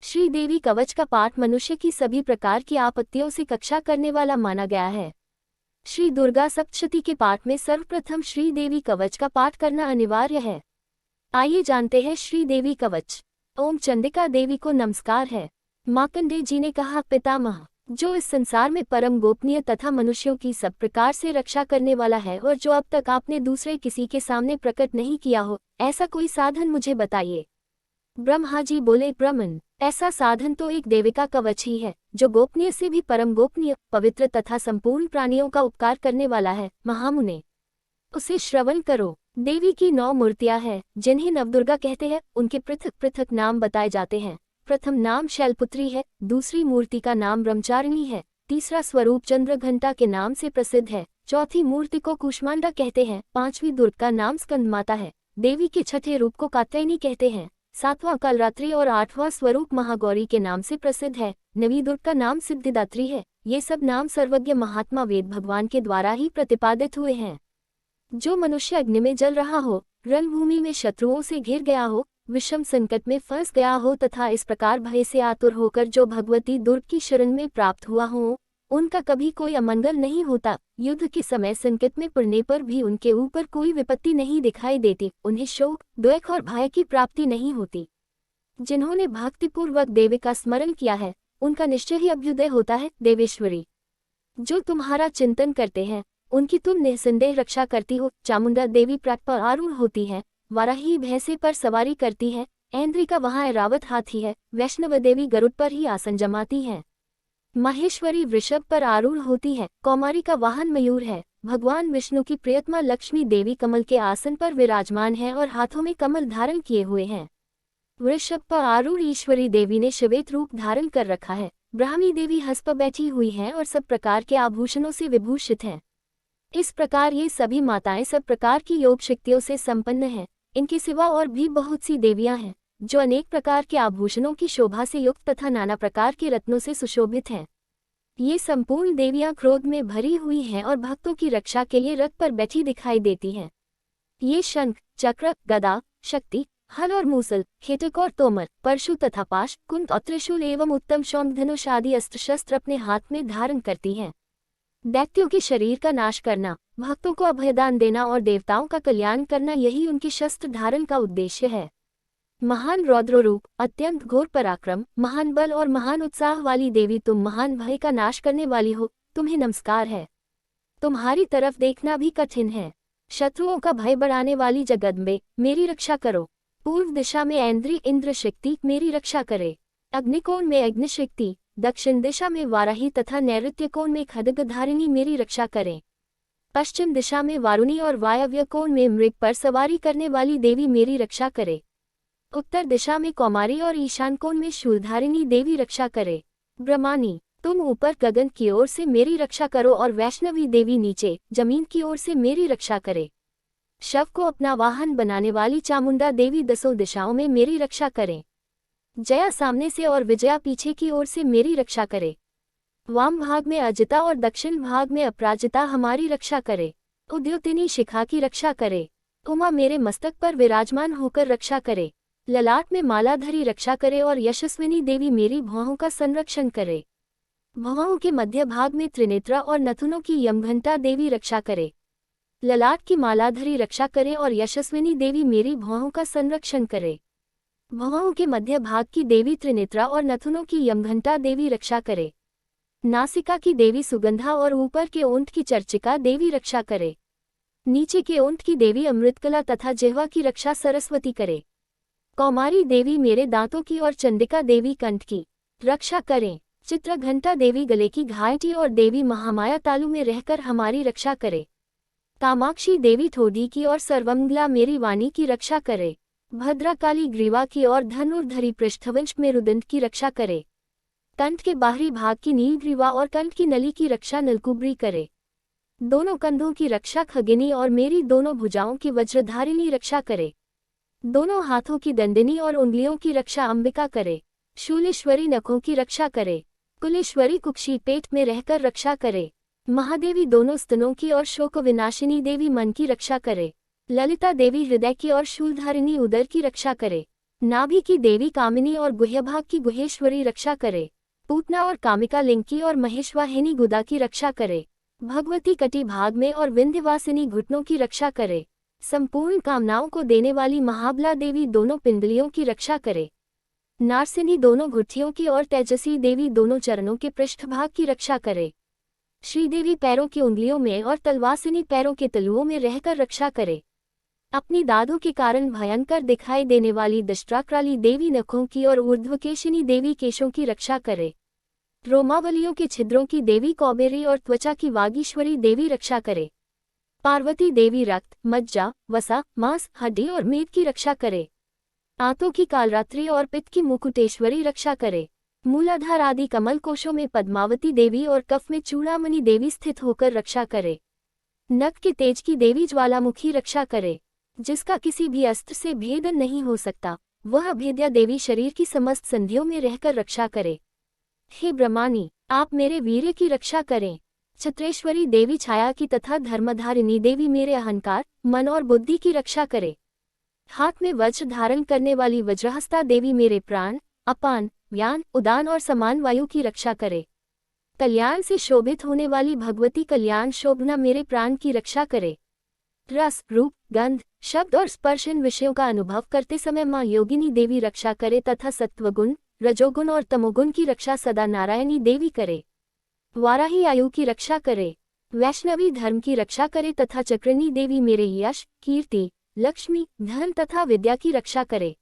श्री देवी कवच का पाठ मनुष्य की सभी प्रकार की आपत्तियों से रक्षा करने वाला माना गया है। श्री दुर्गा सप्तशती के पाठ में सर्वप्रथम श्री देवी कवच का पाठ करना अनिवार्य है। आइए जानते हैं श्री देवी कवच। ओम चंडिका देवी को नमस्कार है। मार्कंडेय जी ने कहा, पितामह, जो इस संसार में परम गोपनीय तथा मनुष्यों की सब प्रकार से रक्षा करने वाला है और जो अब तक आपने दूसरे किसी के सामने प्रकट नहीं किया हो, ऐसा कोई साधन मुझे बताइए। ब्रह्मा जी बोले, ब्रह्मन, ऐसा साधन तो एक देविका कवच ही है, जो गोपनीय से भी परम गोपनीय, पवित्र तथा संपूर्ण प्राणियों का उपकार करने वाला है। महामुने, उसे श्रवण करो। देवी की 9 मूर्तियां हैं, जिन्हें नवदुर्गा कहते हैं। उनके पृथक पृथक नाम बताए जाते हैं। प्रथम नाम शैलपुत्री है, दूसरी मूर्ति का नाम ब्रह्मचारिणी है, तीसरा स्वरूप चंद्रघंटा के नाम से प्रसिद्ध है, चौथी मूर्ति को कुष्मांडा कहते हैं, पांचवी दुर्ग का नाम स्कंदमाता है, देवी के छठे रूप को कात्यायनी कहते हैं, सातवां कालरात्रि और आठवां स्वरूप महागौरी के नाम से प्रसिद्ध है, नवी दुर्ग का नाम सिद्धिदात्री है। ये सब नाम सर्वज्ञ महात्मा वेद भगवान के द्वारा ही प्रतिपादित हुए हैं। जो मनुष्य अग्नि में जल रहा हो, रणभूमि में शत्रुओं से घिर गया हो, विषम संकट में फंस गया हो तथा इस प्रकार भय से आतुर होकर जो भगवती दुर्ग की शरण में प्राप्त हुआ हो, उनका कभी कोई अमंगल नहीं होता। युद्ध के समय संकट में पड़ने पर भी उनके ऊपर कोई विपत्ति नहीं दिखाई देती। उन्हें शोक, दुख और भय की प्राप्ति नहीं होती। जिन्होंने भक्तिपूर्वक देवी का स्मरण किया है, उनका निश्चय ही अभ्युदय होता है। देवेश्वरी, जो तुम्हारा चिंतन करते हैं, उनकी तुम निसंदेह रक्षा करती हो। चामुंडा देवी प्राट पर आरूढ़ होती है, वाराही भैंसे पर सवारी करती है, ऐन्द्रिका वहां ऐरावत हाथी है, वैष्णव देवी गरुड़ पर ही आसन जमाती है, माहेश्वरी वृषभ पर आरूढ़ होती है, कौमारी का वाहन मयूर है, भगवान विष्णु की प्रियतमा लक्ष्मी देवी कमल के आसन पर विराजमान है और हाथों में कमल धारण किए हुए हैं। वृषभ पर आरूढ़ ईश्वरी देवी ने श्वेत रूप धारण कर रखा है। ब्राह्मी देवी हंस पर बैठी हुई है और सब प्रकार के आभूषणों से विभूषित हैं। इस प्रकार ये सभी माताएं सब प्रकार की योग शक्तियों से संपन्न हैं। इनके सिवा और भी बहुत सी देवियां हैं, जो अनेक प्रकार के आभूषणों की शोभा से युक्त तथा नाना प्रकार के रत्नों से सुशोभित हैं। ये संपूर्ण देवियां क्रोध में भरी हुई हैं और भक्तों की रक्षा के लिए रथ पर बैठी दिखाई देती हैं। ये शंख, चक्र, गदा, शक्ति, हल और मूसल, खेटक और तोमर, परशु तथा पाश, कुंड और त्रिशूल एवं उत्तम शौंख, धनुष आदि अस्त्र शस्त्र अपने हाथ में धारण करती हैं। दैत्यों के शरीर का नाश करना, भक्तों को अभयदान देना और देवताओं का कल्याण करना, यही उनकी शस्त्र धारण का उद्देश्य है। महान रौद्र रूप, अत्यंत घोर पराक्रम, महान बल और महान उत्साह वाली देवी, तुम महान भय का नाश करने वाली हो। तुम्हें नमस्कार है। तुम्हारी तरफ देखना भी कठिन है। शत्रुओं का भय बढ़ाने वाली जगदम्बे, मेरी रक्षा करो। पूर्व दिशा में ऐन्द्री इंद्र शक्ति मेरी रक्षा करे। अग्निकोण में अग्निशक्ति, दक्षिण दिशा में वाराही तथा नैऋत्य कोण में खड्गधारिणी मेरी रक्षा करें। पश्चिम दिशा में वारुणी और वायव्य कोण में मृग पर सवारी करने वाली देवी मेरी रक्षा करे। उत्तर दिशा में कौमारी और ईशान कोण में शूलधारिणी देवी रक्षा करे। ब्रह्मानी, तुम ऊपर गगन की ओर से मेरी रक्षा करो और वैष्णवी देवी नीचे जमीन की ओर से मेरी रक्षा करे। शव को अपना वाहन बनाने वाली चामुंडा देवी दसों दिशाओं में मेरी रक्षा करें। जया सामने से और विजया पीछे की ओर से मेरी रक्षा करे। वाम भाग में अजिता और दक्षिण भाग में अपराजिता हमारी रक्षा करे। उद्योतिनी शिखा की रक्षा करे। उमा मेरे मस्तक पर विराजमान होकर रक्षा करे। ललाट में मालाधरी रक्षा करे और यशस्विनी देवी मेरी भौहों का संरक्षण करे। भौहों के मध्य भाग में त्रिनेत्रा और नथुनों की यमघंटा देवी रक्षा करे। ललाट की मालाधरी रक्षा करे और यशस्विनी देवी मेरी भौहों का संरक्षण करे। भौहों के मध्य भाग की देवी त्रिनेत्रा और नथुनों की यमघंटा देवी रक्षा करे। नासिका की देवी सुगंधा और ऊपर के ओंठ की चर्चिका देवी रक्षा करे। नीचे के ओंठ की देवी अमृतकला तथा जिह्वा की रक्षा सरस्वती करे। कौमारी देवी मेरे दांतों की और चंडिका देवी कंठ की रक्षा करें। चित्रघंटा देवी गले की घाटी और देवी महामाया तालु में रहकर हमारी रक्षा करे। कामाक्षी देवी ठोडी की और सर्वमंगला मेरी वाणी की रक्षा करे। भद्रकाली ग्रीवा की और धनुर्धरी पृष्ठवंश में रुदंड की रक्षा करे। कंठ के बाहरी भाग की नीलग्रीवा और कंठ की नली की रक्षा नलकुब्री करे। दोनों कंधों की रक्षा खगिनी और मेरी दोनों भुजाओं की वज्रधारिणी रक्षा करे। दोनों हाथों की दंडिनी और उंगलियों की रक्षा अंबिका करे। शूलेश्वरी नखों की रक्षा करे। कुलेश्वरी कुक्षी पेट में रहकर रक्षा करे। महादेवी दोनों स्तनों की और शोक विनाशिनी देवी मन की रक्षा करे। ललिता देवी हृदय की और शूलधारिणी उदर की रक्षा करे। नाभि की देवी कामिनी और गुह्यभाग की गुहेश्वरी रक्षा करे। पूतना और कामिका लिंग की और महेश्वाहिनी गुदा की रक्षा करे। भगवती कटी भाग में और विंध्यवासिनी घुटनों की रक्षा करे। संपूर्ण कामनाओं को देने वाली महाबला देवी दोनों पिंडलियों की रक्षा करे। नारसिनी दोनों गुत्थियों की और तेजसी देवी दोनों चरणों के पृष्ठभाग की रक्षा करे। श्रीदेवी पैरों की उंगलियों में और तलवासिनी पैरों के तलुओं में रहकर रक्षा करे। अपनी दादों के कारण भयंकर दिखाई देने वाली दष्ट्राक्राली देवी नखों की और ऊर्ध्वकेशिनी देवी केशों की रक्षा करे। रोमावलियों के छिद्रों की देवी कौबेरी और त्वचा की वागीश्वरी देवी रक्षा करे। पार्वती देवी रक्त, मज्जा, वसा, मांस, हड्डी और मेद की रक्षा करे। आंतों की कालरात्रि और पित्त की मुकुटेश्वरी रक्षा करे। मूलाधार आदि कमल कोशों में पद्मावती देवी और कफ में चूड़ामणि देवी स्थित होकर रक्षा करे। नख के तेज की देवी ज्वालामुखी रक्षा करे। जिसका किसी भी अस्त्र से भेदन नहीं हो सकता, वह अभेद्या देवी शरीर की समस्त संधियों में रहकर रक्षा करे। हे ब्रह्मानी, आप मेरे वीर्य की रक्षा करें। छत्रेश्वरी देवी छाया की तथा धर्मधारिणी देवी मेरे अहंकार, मन और बुद्धि की रक्षा करे। हाथ में वज्र धारण करने वाली वज्रहस्ता देवी मेरे प्राण, अपान, व्यान, उदान और समान वायु की रक्षा करे। कल्याण से शोभित होने वाली भगवती कल्याण शोभना मेरे प्राण की रक्षा करे। रस, रूप, गंध, शब्द और स्पर्श इन विषयों का अनुभव करते समय माँ योगिनी देवी रक्षा करे तथा सत्वगुण, रजोगुण और तमोगुण की रक्षा सदा नारायणी देवी करे। वाराही आयु की रक्षा करे। वैष्णवी धर्म की रक्षा करे तथा चक्रिणी देवी मेरे यश, कीर्ति, लक्ष्मी, धन तथा विद्या की रक्षा करे।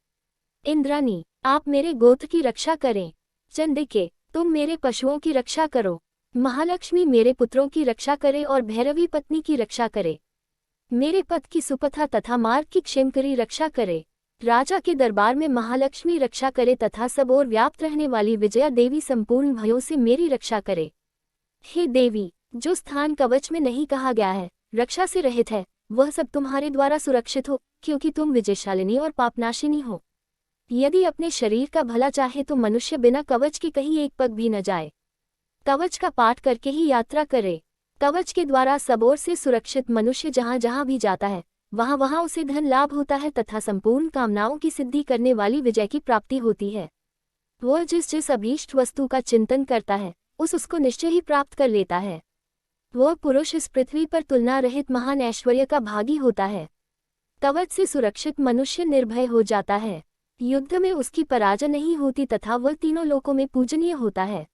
इंद्राणी, आप मेरे गोत्र की रक्षा करें। चंडिके, तुम मेरे पशुओं की रक्षा करो। महालक्ष्मी मेरे पुत्रों की रक्षा करे और भैरवी पत्नी की रक्षा करे। मेरे पथ की सुपथा तथा मार्ग की क्षेमकरी रक्षा करे। राजा के दरबार में महालक्ष्मी रक्षा करे तथा सब ओर व्याप्त रहने वाली विजया देवी संपूर्ण भयों से मेरी रक्षा करे। हे देवी, जो स्थान कवच में नहीं कहा गया है, रक्षा से रहित है, वह सब तुम्हारे द्वारा सुरक्षित हो, क्योंकि तुम विजयशालिनी और पापनाशिनी हो। यदि अपने शरीर का भला चाहे तो मनुष्य बिना कवच के कहीं एक पग भी न जाए। कवच का पाठ करके ही यात्रा करे। कवच के द्वारा सब ओर से सुरक्षित मनुष्य जहाँ जहाँ भी जाता है, वहाँ वहाँ उसे धन लाभ होता है तथा संपूर्ण कामनाओं की सिद्धि करने वाली विजय की प्राप्ति होती है। वह जिस जिस अभीष्ट वस्तु का चिंतन करता है, उसको निश्चय ही प्राप्त कर लेता है। वह पुरुष इस पृथ्वी पर तुलना रहित महान ऐश्वर्य का भागी होता है। कवच से सुरक्षित मनुष्य निर्भय हो जाता है। युद्ध में उसकी पराजय नहीं होती तथा वह तीनों लोकों में पूजनीय होता है।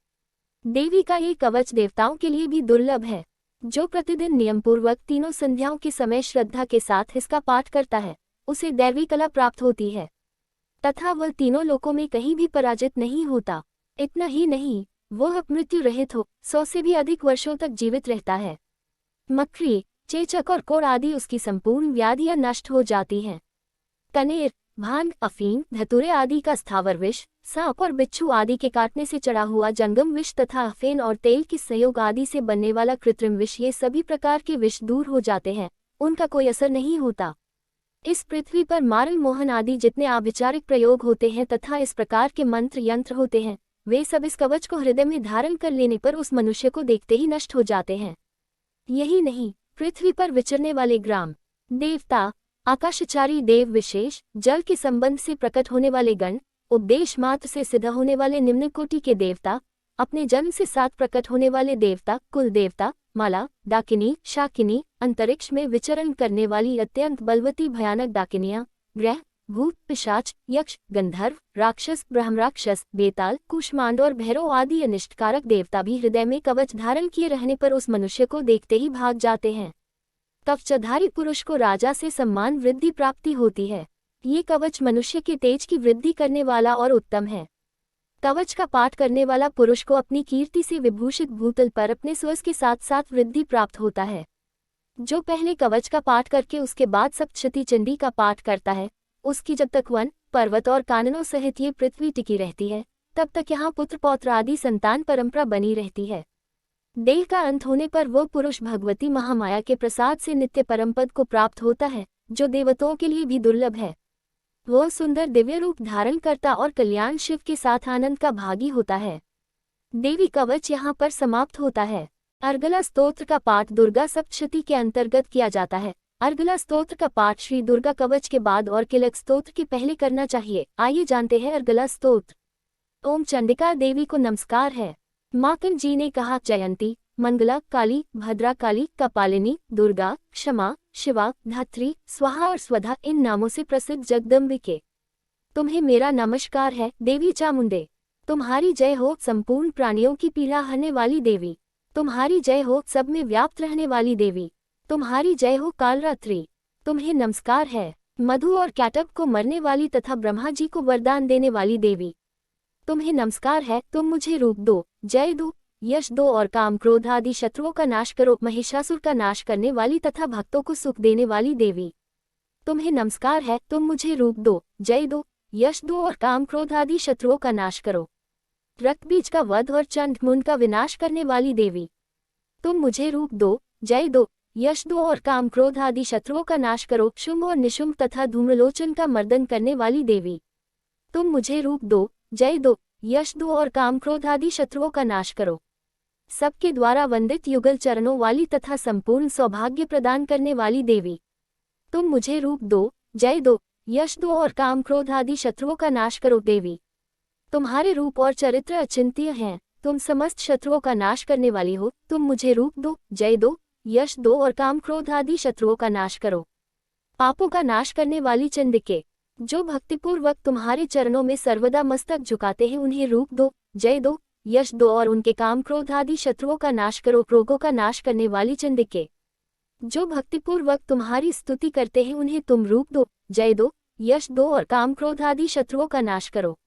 देवी का ये कवच देवताओं के लिए भी दुर्लभ है। जो प्रतिदिन नियमपूर्वक तीनों संध्याओं के समय श्रद्धा के साथ इसका पाठ करता है, उसे दैवी कला प्राप्त होती है तथा वह तीनों लोकों में कहीं भी पराजित नहीं होता। इतना ही नहीं, वह मृत्यु रहित हो 100 से भी अधिक वर्षों तक जीवित रहता है। मकड़ी, चेचक और कोड़ आदि उसकी संपूर्ण व्याधियां नष्ट हो जाती हैं। कनेर, भांग, अफीम, धतूरे आदि का स्थावर विष, सांप और बिच्छू आदि के काटने से चढ़ा हुआ जंगम विष तथा अफेन और तेल के संयोग आदि से बनने वाला कृत्रिम विष, ये सभी प्रकार के विष दूर हो जाते हैं, उनका कोई असर नहीं होता। इस पृथ्वी पर मारल मोहन आदि जितने आभिचारिक प्रयोग होते हैं तथा इस प्रकार के मंत्र यंत्र होते हैं, वे सब इस कवच को हृदय में धारण कर लेने पर उस मनुष्य को देखते ही नष्ट हो जाते हैं। यही नहीं, पृथ्वी पर विचरने वाले ग्राम देवता, आकाशचारी देव विशेष, जल के संबंध से प्रकट होने वाले गण, उपदेश मात्र से सिद्ध होने वाले निम्न कोटि के देवता, अपने जन्म से साथ प्रकट होने वाले देवता, कुल देवता, माला, डाकिनी, शाकिनी, अंतरिक्ष में विचरण करने वाली अत्यंत बलवती भयानक डाकिनियां, ग्रह, भूत, पिशाच, यक्ष, गंधर्व, राक्षस, ब्रह्मराक्षस, बेताल, कुष्मांड और भैरव आदि अनिष्टकारक देवता भी हृदय में कवच धारण किए रहने पर उस मनुष्य को देखते ही भाग जाते हैं। कवचधारी पुरुष को राजा से सम्मान वृद्धि प्राप्ति होती है। ये कवच मनुष्य के तेज की वृद्धि करने वाला और उत्तम है। कवच का पाठ करने वाला पुरुष को अपनी कीर्ति से विभूषित भूतल पर अपने सुयस के साथ साथ वृद्धि प्राप्त होता है। जो पहले कवच का पाठ करके उसके बाद सप्तशती चंडी का पाठ करता है, उसकी जब तक वन, पर्वत और काननों सहित ये पृथ्वी टिकी रहती है, तब तक यहाँ पुत्र पौत्र आदि संतान परंपरा बनी रहती है। देह का अंत होने पर वह पुरुष भगवती महामाया के प्रसाद से नित्य परमपद को प्राप्त होता है, जो देवताओं के लिए भी दुर्लभ है। वह सुंदर दिव्य रूप धारण करता और कल्याण शिव के साथ आनंद का भागी होता है। देवी कवच यहाँ पर समाप्त होता है। अर्गला स्तोत्र का पाठ दुर्गा सप्तशती के अंतर्गत किया जाता है। अर्गला स्तोत्र का पाठ श्री दुर्गा कवच के बाद और किलक स्तोत्र के पहले करना चाहिए। आइए जानते हैं अर्गला स्तोत्र। ओम चंडिका देवी को नमस्कार है। माकन जी ने कहा, जयंती, मंगला, काली, भद्रा काली, कपालिनी, दुर्गा, क्षमा, शिवा, धात्री, स्वाहा और स्वधा इन नामों से प्रसिद्ध जगदम्बिके, तुम्हें मेरा नमस्कार है। देवी चामुंडे, तुम्हारी जय हो। संपूर्ण प्राणियों की पीड़ा हरने वाली देवी, तुम्हारी जय हो। सब में व्याप्त रहने वाली देवी, तुम्हारी जय हो। कालरात्रि, तुम्हें नमस्कार है। मधु और कैटब को मरने वाली तथा ब्रह्मा जी को वरदान देने वाली देवी, तुम्हें नमस्कार है। तुम मुझे रूप दो, जय दो, यश दो और काम क्रोध आदि शत्रुओं का नाश करो। महिषासुर का नाश करने वाली तथा भक्तों को सुख देने वाली देवी, तुम्हें नमस्कार है। तुम मुझे रूप दो, जय दो, यश दो और काम क्रोध आदि शत्रुओं का नाश करो। रक्तबीज का वध और चंड मुंड का विनाश करने वाली देवी, तुम मुझे रूप दो, जय दो, यश दो और काम क्रोध आदि शत्रुओं का नाश करो। शुंभ और निशुंभ तथा धूम्रलोचन का मर्दन करने वाली देवी, तुम मुझे रूप दो, जय दो, यश दो और काम क्रोध आदि शत्रुओं का नाश करो। सबके द्वारा वंदित युगल चरणों वाली तथा संपूर्ण सौभाग्य प्रदान करने वाली देवी, तुम मुझे रूप दो, जय दो, यश दो और काम क्रोध आदि शत्रुओं का नाश करो। देवी, तुम्हारे रूप और चरित्र अचिंत्य हैं। तुम समस्त शत्रुओं का नाश करने वाली हो। तुम मुझे रूप दो, जय दो, यश दो और काम क्रोध आदि शत्रुओं का नाश करो। पापों का नाश करने वाली चंडिके, जो भक्तिपूर्वक तुम्हारे चरणों में सर्वदा मस्तक झुकाते हैं, उन्हें रूप दो, जय दो, यश दो और उनके काम क्रोध आदि शत्रुओं का नाश करो। रोगों का नाश करने वाली चंडिके, जो भक्तिपूर्वक तुम्हारी स्तुति करते हैं, उन्हें तुम रूप दो, जय दो, यश दो और काम क्रोध आदि शत्रुओं का नाश करो।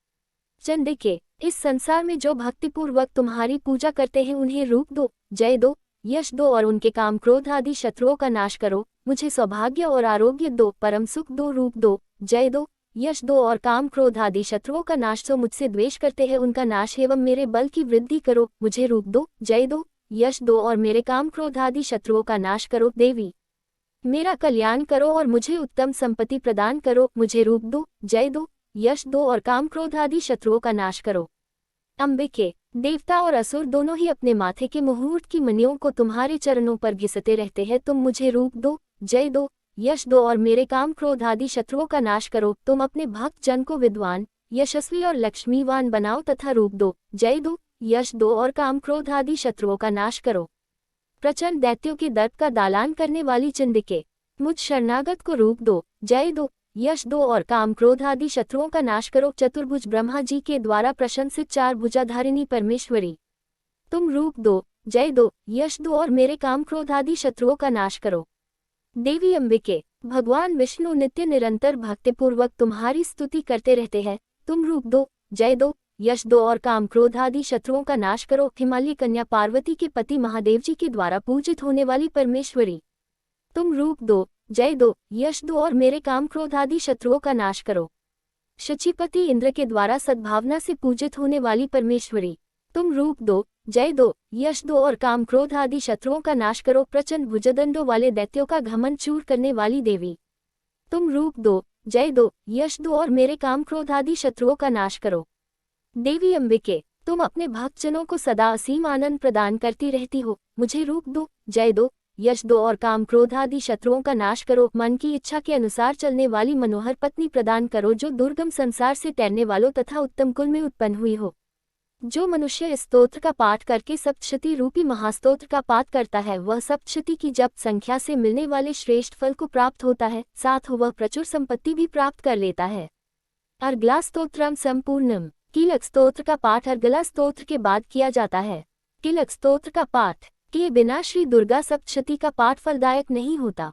चंडिके, इस संसार में जो भक्तिपूर्वक तुम्हारी पूजा करते हैं, उन्हें रूप दो, जय दो, यश दो और उनके काम क्रोध आदि शत्रुओं का नाश करो। मुझे सौभाग्य और आरोग्य दो, परम सुख दो, रूप दो, जय दो, यश दो और काम क्रोध आदि शत्रुओं का नाश। जो मुझसे द्वेष करते हैं, उनका नाश एवं मेरे बल की वृद्धि करो। मुझे रूप दो, जय दो, यश दो और मेरे काम क्रोध आदि शत्रुओं का नाश करो। देवी, मेरा कल्याण करो और मुझे उत्तम संपत्ति प्रदान करो। मुझे रूप दो, जय दो, यश दो और काम क्रोध आदि शत्रुओं का नाश करो। अंबिके, देवता और असुर दोनों ही अपने माथे के मुहूर्त की मणियों को तुम्हारे चरणों पर घिसते रहते हैं। तुम मुझे रूप दो, जय दो, यश दो और मेरे काम क्रोध आदि शत्रुओं का नाश करो। तुम अपने भक्त जन को विद्वान, यशस्वी और लक्ष्मीवान बनाओ तथा रूप दो, जय दो, यश दो और काम क्रोध आदि शत्रुओं का नाश करो। प्रचंड दैत्यों के दर्प का दालान करने वाली चंडिके, मुझ शरणागत को रूप दो, जय दो, यश दो और काम क्रोध आदि शत्रुओं का नाश करो। चतुर्भुज ब्रह्मा जी के द्वारा प्रशंसित चार भुजाधारिणी परमेश्वरी, तुम रूप दो, जय दो, यश दो और मेरे काम क्रोध आदि शत्रुओं का नाश करो। देवी अंबिके, भगवान विष्णु नित्य निरंतर भक्तिपूर्वक तुम्हारी स्तुति करते रहते हैं। तुम रूप दो, जय दो, यश दो और काम क्रोध आदि शत्रुओं का नाश करो। हिमालय कन्या पार्वती के पति महादेव जी के द्वारा पूजित होने वाली परमेश्वरी, तुम रूप दो, जय दो, यश दो और मेरे काम क्रोध आदि शत्रुओं का नाश करो। शचीपति इंद्र के द्वारा सद्भावना से पूजित होने वाली परमेश्वरी, तुम रूप दो, जय दो, यश दो और काम क्रोध आदि शत्रुओं का नाश करो। प्रचंड भुजदंडों वाले दैत्यों का घमंड चूर करने वाली देवी, तुम रूप दो, जय दो, यश दो और मेरे काम क्रोध आदि शत्रुओं का नाश करो। देवी अंबिके, तुम अपने भक्तजनों को सदा असीम आनंद प्रदान करती रहती हो। मुझे रूप दो, जय दो, यश दो और काम क्रोध आदि शत्रुओं का नाश करो। मन की इच्छा के अनुसार चलने वाली मनोहर पत्नी प्रदान करो, जो दुर्गम संसार से तैरने वालों तथा उत्तम कुल में उत्पन्न हुई हो। जो मनुष्य इस स्तोत्र का पाठ करके सप्तशती रूपी महास्तोत्र का पाठ करता है, वह सप्तशती की जप संख्या से मिलने वाले श्रेष्ठ फल को प्राप्त होता है, साथ वह प्रचुर संपत्ति भी प्राप्त कर लेता है। अर्गला स्तोत्रम संपूर्णम। कीलक स्तोत्र का पाठ अर्गला स्तोत्र के बाद किया जाता है। कीलक स्तोत्र का पाठ किए बिना श्री दुर्गा सप्तशती का पाठ फलदायक नहीं होता।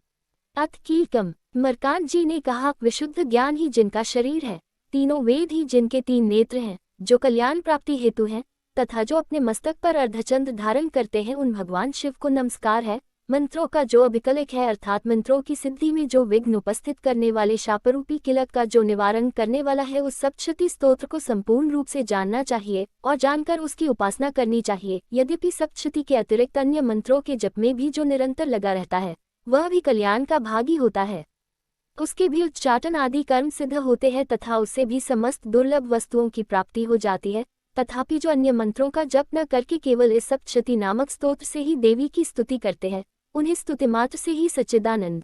अथ कीलकम। मरकांड जी ने कहा, विशुद्ध ज्ञान ही जिनका शरीर है, तीनों वेद ही जिनके तीन नेत्र हैं, जो कल्याण प्राप्ति हेतु हैं, तथा जो अपने मस्तक पर अर्धचंद्र धारण करते हैं, उन भगवान शिव को नमस्कार है। मंत्रों का जो अभिकलक है, अर्थात मंत्रों की सिद्धि में जो विघ्न उपस्थित करने वाले शापरूपी किलक का जो निवारण करने वाला है, उस सप्तशती स्तोत्र को संपूर्ण रूप से जानना चाहिए और जानकर उसकी उपासना करनी चाहिए। यद्यपि सप्तशती के अतिरिक्त अन्य मंत्रों के जप में भी जो निरंतर लगा रहता है, वह भी कल्याण का भागी होता है। उसके भी उच्चाटन आदि कर्म सिद्ध होते हैं तथा उससे भी समस्त दुर्लभ वस्तुओं की प्राप्ति हो जाती है। तथापि जो अन्य मंत्रों का जप न करके केवल इस सप्तशती नामक स्तोत्र से ही देवी की स्तुति करते हैं, उन्हें स्तुति मात्र से ही सच्चिदानंद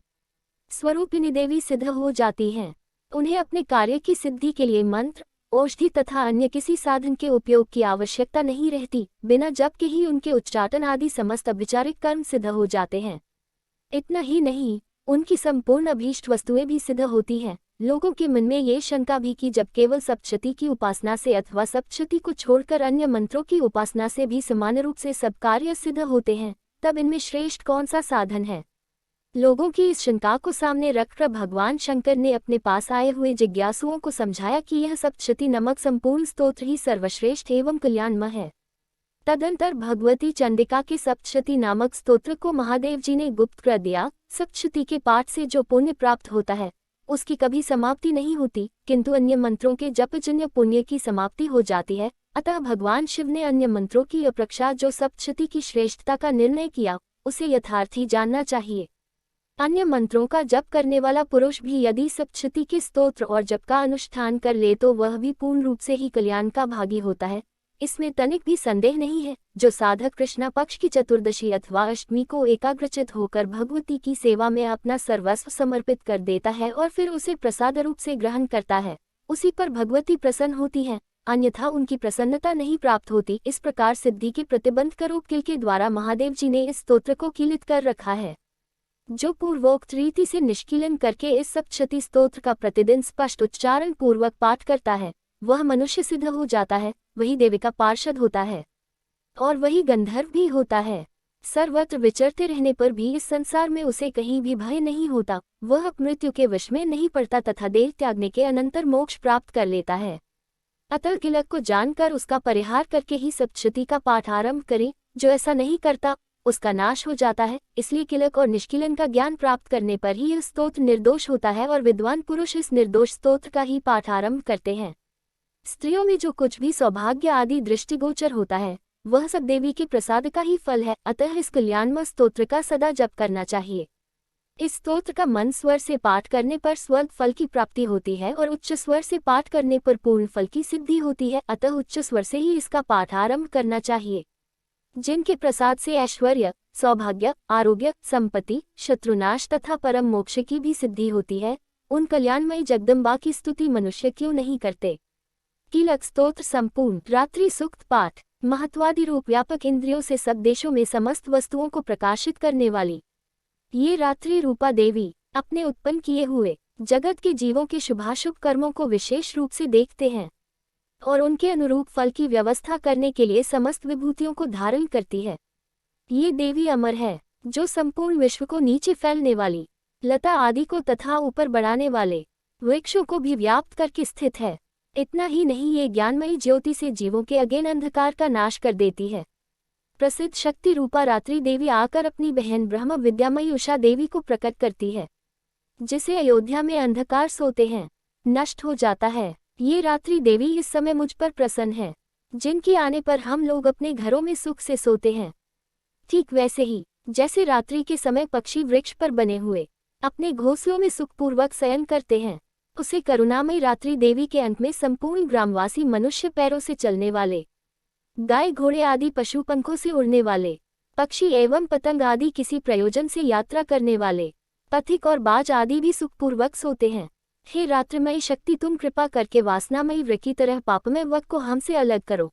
स्वरूपिणी देवी सिद्ध हो जाती हैं। उन्हें अपने कार्य की सिद्धि के लिए मंत्र, औषधि तथा अन्य किसी साधन के उपयोग की आवश्यकता नहीं रहती, बिना जप के ही उनके उच्चाटन आदि समस्त अभिचारिक कर्म सिद्ध हो जाते हैं। इतना ही नहीं, उनकी संपूर्ण अभीष्ट वस्तुएं भी सिद्ध होती हैं। लोगों के मन में ये शंका भी कि जब केवल सप्तशती की उपासना से अथवा सप्तशती को छोड़कर अन्य मंत्रों की उपासना से भी समान रूप से सब कार्य सिद्ध होते हैं, तब इनमें श्रेष्ठ कौन सा साधन है। लोगों की इस शंका को सामने रखकर भगवान शंकर ने अपने पास आए हुए जिज्ञासुओं को समझाया कि यह सप्तशती नमक संपूर्ण स्तोत्र ही सर्वश्रेष्ठ एवं कल्याणमय है। तदंतर भगवती चंडिका के सप्तशती नामक स्तोत्र को महादेव जी ने गुप्त कर दिया। सप्तशती के पाठ से जो पुण्य प्राप्त होता है उसकी कभी समाप्ति नहीं होती, किंतु अन्य मंत्रों के जपजन्य पुण्य की समाप्ति हो जाती है। अतः भगवान शिव ने अन्य मंत्रों की अपेक्षा जो सप्तशती की श्रेष्ठता का निर्णय किया, उसे यथार्थी जानना चाहिए। अन्य मंत्रों का जप करने वाला पुरुष भी यदि सप्तशती के स्तोत्र और जप का अनुष्ठान कर ले तो वह भी पूर्ण रूप से ही कल्याण का भागी होता है, इसमें तनिक भी संदेह नहीं है। जो साधक कृष्णा पक्ष की चतुर्दशी अथवा अष्टमी को एकाग्रचित होकर भगवती की सेवा में अपना सर्वस्व समर्पित कर देता है और फिर उसे प्रसाद रूप से ग्रहण करता है, उसी पर भगवती प्रसन्न होती है, अन्यथा उनकी प्रसन्नता नहीं प्राप्त होती। इस प्रकार सिद्धि के प्रतिबंध का रूप किल के द्वारा महादेव जी ने इस स्तोत्र को कीलित कर रखा है। जो पूर्वोक्त रीति से निष्कीलन करके इस सप्तशती स्तोत्र का प्रतिदिन स्पष्ट उच्चारण पूर्वक पाठ करता है, वह मनुष्य सिद्ध हो जाता है, वही देवी का पार्षद होता है और वही गंधर्व भी होता है। सर्वत्र विचरते रहने पर भी इस संसार में उसे कहीं भी भय नहीं होता, वह मृत्यु के वश में नहीं पड़ता तथा देह त्यागने के अनंतर मोक्ष प्राप्त कर लेता है। अतः किलक को जानकर उसका परिहार करके ही सप्तशती का पाठ आरंभ करें। जो ऐसा नहीं करता उसका नाश हो जाता है। इसलिए किलक और निष्किलन का ज्ञान प्राप्त करने पर ही यह स्तोत्र निर्दोष होता है और विद्वान पुरुष इस निर्दोष स्तोत्र का ही पाठ आरंभ करते हैं। स्त्रियों में जो कुछ भी सौभाग्य आदि दृष्टिगोचर होता है वह सब देवी के प्रसाद का ही फल है, अतः इस कल्याणमय स्तोत्र का सदा जप करना चाहिए। इस स्तोत्र का मन स्वर से पाठ करने पर स्वर्ग फल की प्राप्ति होती है और उच्च स्वर से पाठ करने पर पूर्ण फल की सिद्धि होती है, अतः उच्च स्वर से ही इसका पाठ आरंभ करना चाहिए। जिनके प्रसाद से ऐश्वर्य, सौभाग्य, आरोग्य, संपत्ति, शत्रुनाश तथा परम मोक्ष की भी सिद्धि होती है, उन कल्याणमयी जगदम्बा की स्तुति मनुष्य क्यों नहीं करते। कीलक स्तोत्र संपूर्ण रात्रि सूक्त पाठ। महत्वादि रूप व्यापक इंद्रियों से सब देशों में समस्त वस्तुओं को प्रकाशित करने वाली ये रात्रि रूपा देवी अपने उत्पन्न किए हुए जगत के जीवों के शुभाशुभ कर्मों को विशेष रूप से देखते हैं और उनके अनुरूप फल की व्यवस्था करने के लिए समस्त विभूतियों को धारण करती है। ये देवी अमर है, जो संपूर्ण विश्व को नीचे फैलने वाली लता आदि को तथा ऊपर बढ़ाने वाले वृक्षों को भी व्याप्त करके स्थित है। इतना ही नहीं, ये ज्ञानमयी ज्योति से जीवों के अगेन अंधकार का नाश कर देती है। प्रसिद्ध शक्ति रूपा रात्रि देवी आकर अपनी बहन ब्रह्म विद्यामयी उषा देवी को प्रकट करती है, जिसे अयोध्या में अंधकार सोते हैं नष्ट हो जाता है। ये रात्रि देवी इस समय मुझ पर प्रसन्न है, जिनके आने पर हम लोग अपने घरों में सुख से सोते हैं। ठीक वैसे ही जैसे रात्रि के समय पक्षी वृक्ष पर बने हुए अपने घोंसलों में सुखपूर्वक शयन करते हैं, उसे करुणामयी रात्रि देवी के अंत में संपूर्ण ग्रामवासी मनुष्य पैरों से चलने वाले, गाय घोड़े आदि पशु पंखों से उड़ने वाले, पक्षी एवं पतंग आदि किसी प्रयोजन से यात्रा करने वाले, पथिक और बाज आदि भी सुखपूर्वक सोते हैं। हे रात्रिमयी शक्ति, तुम कृपा करके वासनामयी वृक्ष की तरह पापमय वक्त को हमसे अलग करो,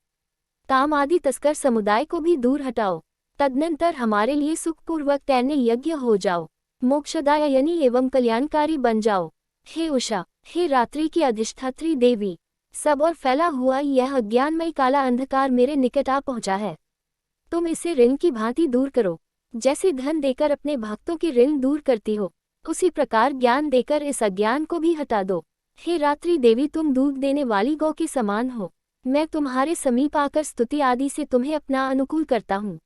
काम आदि तस्कर समुदाय को भी दूर हटाओ, तदनंतर हमारे लिए सुखपूर्वक तैरने यज्ञ हो जाओ, मोक्षदायिनी एवं कल्याणकारी बन जाओ। हे उषा, हे रात्रि की अधिष्ठात्री देवी, सब और फैला हुआ यह अज्ञानमय काला अंधकार मेरे निकट आ पहुंचा है, तुम इसे ऋण की भांति दूर करो। जैसे धन देकर अपने भक्तों की ऋण दूर करती हो, उसी प्रकार ज्ञान देकर इस अज्ञान को भी हटा दो। हे रात्रि देवी, तुम दूध देने वाली गौ के समान हो, मैं तुम्हारे समीप आकर स्तुति आदि से तुम्हें अपना अनुकूल करता हूँ।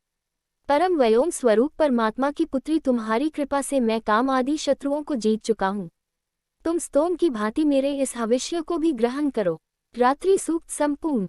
परम व्योम स्वरूप परमात्मा की पुत्री, तुम्हारी कृपा से मैं काम आदि शत्रुओं को जीत चुका हूँ। तुम स्तोम की भांति मेरे इस हविष्य को भी ग्रहण करो। रात्रि सूक्त संपूर्ण।